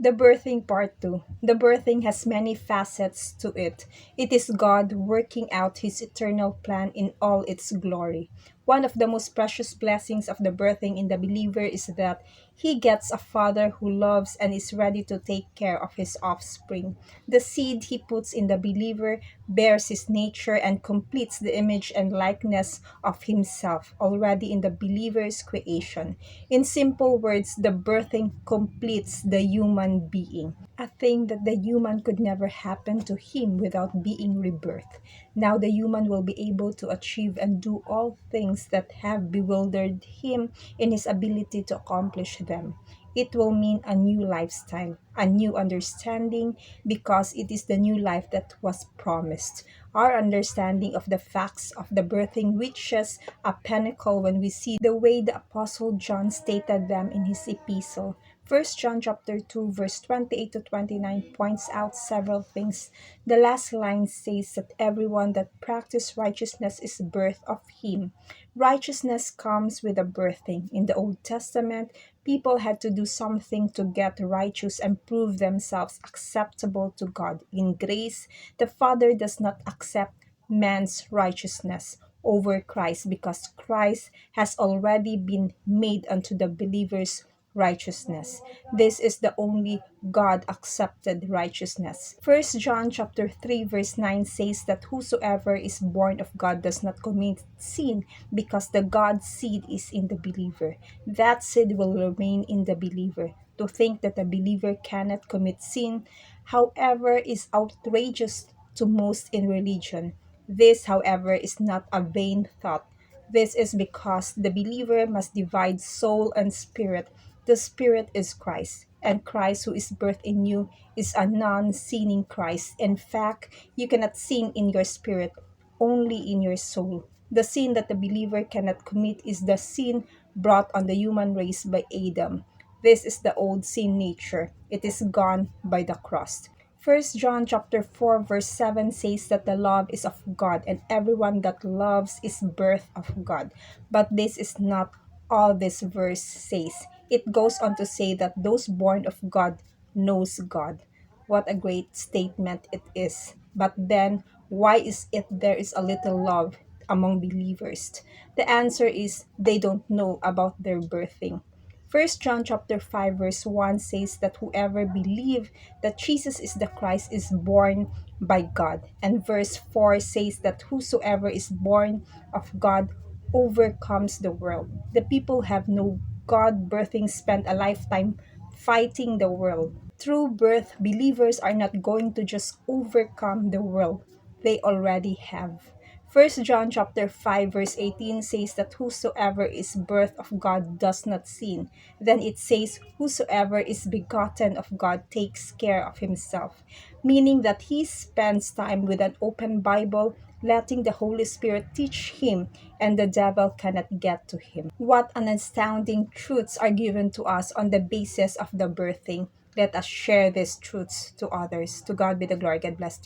The birthing part 2. The birthing has many facets to it. It is God working out his eternal plan in all its glory. One of the most precious blessings of the birthing in the believer is that he gets a father who loves and is ready to take care of his offspring. The seed he puts in the believer bears his nature and completes the image and likeness of himself already in the believer's creation. In simple words, the birthing completes the human being, a thing that the human could never happen to him without being rebirthed. Now the human will be able to achieve and do all things that have bewildered him in his ability to accomplish them. It will mean a new lifestyle, a new understanding, because it is the new life that was promised. Our understanding of the facts of the birthing reaches a pinnacle when we see the way the Apostle John stated them in his epistle. First John chapter 2 verse 28 to 29 points out several things. The last line says that everyone that practices righteousness is birth of him. Righteousness comes with a birthing. In the Old Testament, people had to do something to get righteous and prove themselves acceptable to God. In grace, the Father does not accept man's righteousness over Christ because Christ has already been made unto the believer's righteousness. This is the only God accepted righteousness. First John chapter 3 verse 9 says that whosoever is born of God does not commit sin because the God seed is in the believer. That seed will remain in the believer. To think that the believer cannot commit sin, however, is outrageous to most in religion. This, however, is not a vain thought. This is because the believer must divide soul and spirit. The spirit is Christ, and Christ who is birthed in you is a non-sinning Christ. In fact, you cannot sin in your spirit, only in your soul. The sin that the believer cannot commit is the sin brought on the human race by Adam. This is the old sin nature. It is gone by the cross. First John chapter 4 verse 7 says that the love is of God and everyone that loves is birth of God. But this is not all this verse says. It goes on to say that those born of God knows God. What a great statement it is. But then why is it there is a little love among believers? The answer is they don't know about their birthing. First John chapter 5 verse 1 says that whoever believe that Jesus is the Christ is born by God. And verse 4 says that whosoever is born of God overcomes the world. The people have no God birthing spent a lifetime fighting the world. Through birth, believers are not going to just overcome the world. They already have. First John chapter 5 verse 18 says that whosoever is birth of God does not sin. Then it says whosoever is begotten of God takes care of himself, meaning that he spends time with an open Bible, letting the Holy Spirit teach him, and the devil cannot get to him. What an astounding truths are given to us on the basis of the birthing. Let us share these truths to others. To God be the glory. God bless you.